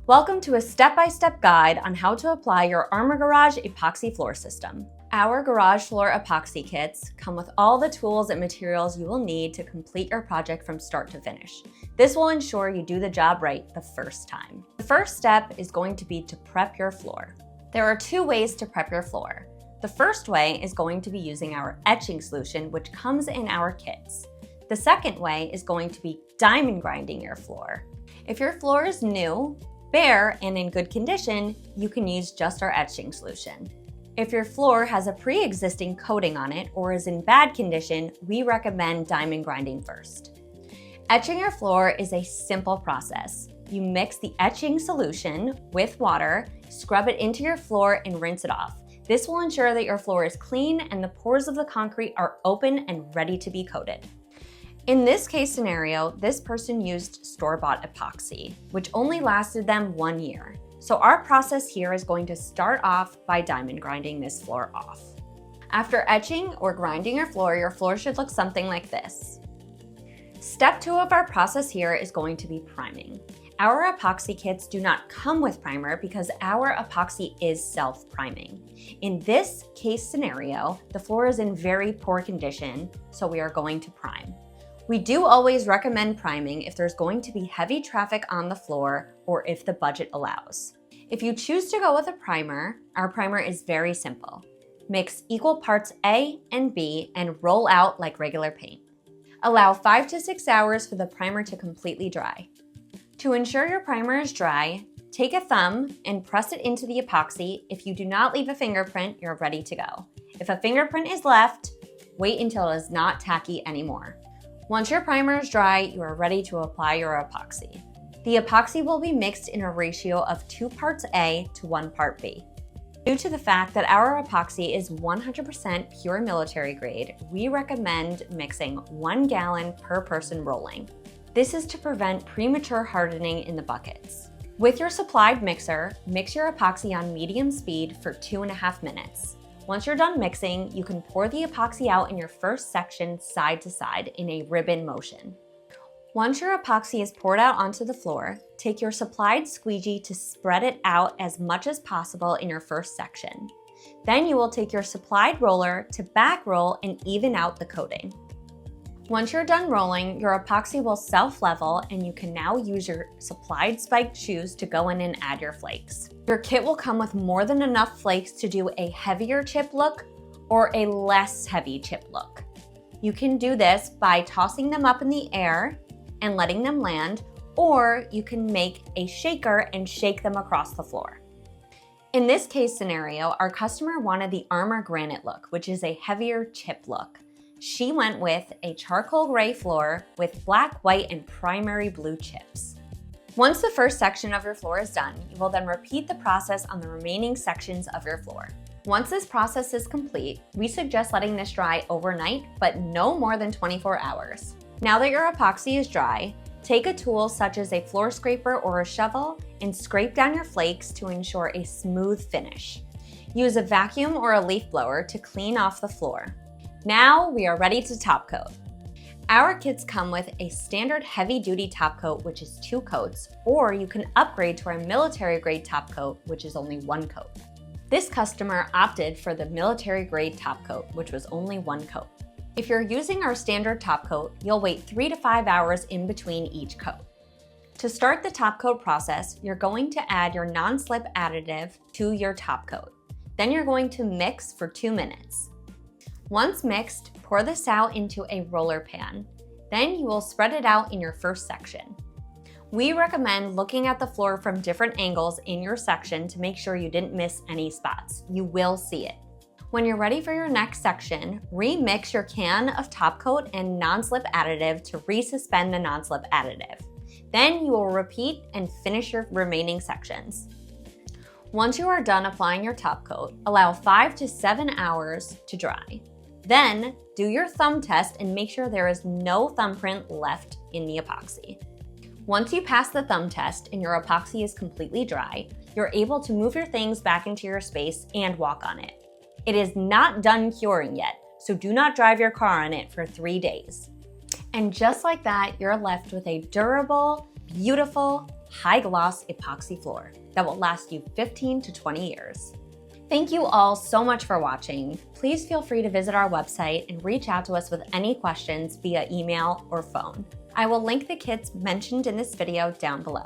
Welcome to a step-by-step guide on how to apply your ArmorGarage Epoxy Floor System. Our garage floor epoxy kits come with all the tools and materials you will need to complete your project from start to finish. This will ensure you do the job right the first time. The first step is going to be to prep your floor. There are two ways to prep your floor. The first way is going to be using our etching solution, which comes in our kits. The second way is going to be diamond grinding your floor. If your floor is new, bare, and in good condition, you can use just our etching solution. If your floor has a pre-existing coating on it or is in bad condition, we recommend diamond grinding first. Etching your floor is a simple process. You mix the etching solution with water, scrub it into your floor, and rinse it off. This will ensure that your floor is clean and the pores of the concrete are open and ready to be coated. In this case scenario, this person used store-bought epoxy, which only lasted them 1 year. So our process here is going to start off by diamond grinding this floor off. After etching or grinding your floor should look something like this. Step 2 of our process here is going to be priming. Our epoxy kits do not come with primer because our epoxy is self-priming. In this case scenario, the floor is in very poor condition, so we are going to prime. We do always recommend priming if there's going to be heavy traffic on the floor or if the budget allows. If you choose to go with a primer, our primer is very simple. Mix equal parts A and B and roll out like regular paint. Allow 5 to 6 hours for the primer to completely dry. To ensure your primer is dry, take a thumb and press it into the epoxy. If you do not leave a fingerprint, you're ready to go. If a fingerprint is left, wait until it is not tacky anymore. Once your primer is dry, you are ready to apply your epoxy. The epoxy will be mixed in a ratio of 2 parts A to 1 part B. Due to the fact that our epoxy is 100% pure military grade, we recommend mixing 1 gallon per person rolling. This is to prevent premature hardening in the buckets. With your supplied mixer, mix your epoxy on medium speed for 2.5 minutes. Once you're done mixing, you can pour the epoxy out in your first section side to side in a ribbon motion. Once your epoxy is poured out onto the floor, take your supplied squeegee to spread it out as much as possible in your first section. Then you will take your supplied roller to back roll and even out the coating. Once you're done rolling, your epoxy will self-level and you can now use your supplied spiked shoes to go in and add your flakes. Your kit will come with more than enough flakes to do a heavier chip look or a less heavy chip look. You can do this by tossing them up in the air and letting them land, or you can make a shaker and shake them across the floor. In this case scenario, our customer wanted the Armor Granite look, which is a heavier chip look. She went with a charcoal gray floor with black, white, and primary blue chips. Once the first section of your floor is done, you will then repeat the process on the remaining sections of your floor. Once this process is complete, we suggest letting this dry overnight, but no more than 24 hours. Now that your epoxy is dry, take a tool such as a floor scraper or a shovel and scrape down your flakes to ensure a smooth finish. Use a vacuum or a leaf blower to clean off the floor. Now we are ready to top coat. Our kits come with a standard heavy-duty top coat, which is 2 coats, or you can upgrade to our military-grade top coat, which is only 1 coat. This customer opted for the military-grade top coat, which was only 1 coat. If you're using our standard top coat, you'll wait 3 to 5 hours in between each coat. To start the top coat process, you're going to add your non-slip additive to your top coat. Then you're going to mix for 2 minutes. Once mixed, pour this out into a roller pan. Then you will spread it out in your first section. We recommend looking at the floor from different angles in your section to make sure you didn't miss any spots. You will see it. When you're ready for your next section, remix your can of top coat and non-slip additive to resuspend the non-slip additive. Then you will repeat and finish your remaining sections. Once you are done applying your top coat, allow 5 to 7 hours to dry. Then do your thumb test and make sure there is no thumbprint left in the epoxy. Once you pass the thumb test and your epoxy is completely dry, you're able to move your things back into your space and walk on it. It is not done curing yet, so do not drive your car on it for 3 days. And just like that, you're left with a durable, beautiful, high-gloss epoxy floor that will last you 15 to 20 years. Thank you all so much for watching. Please feel free to visit our website and reach out to us with any questions via email or phone. I will link the kits mentioned in this video down below.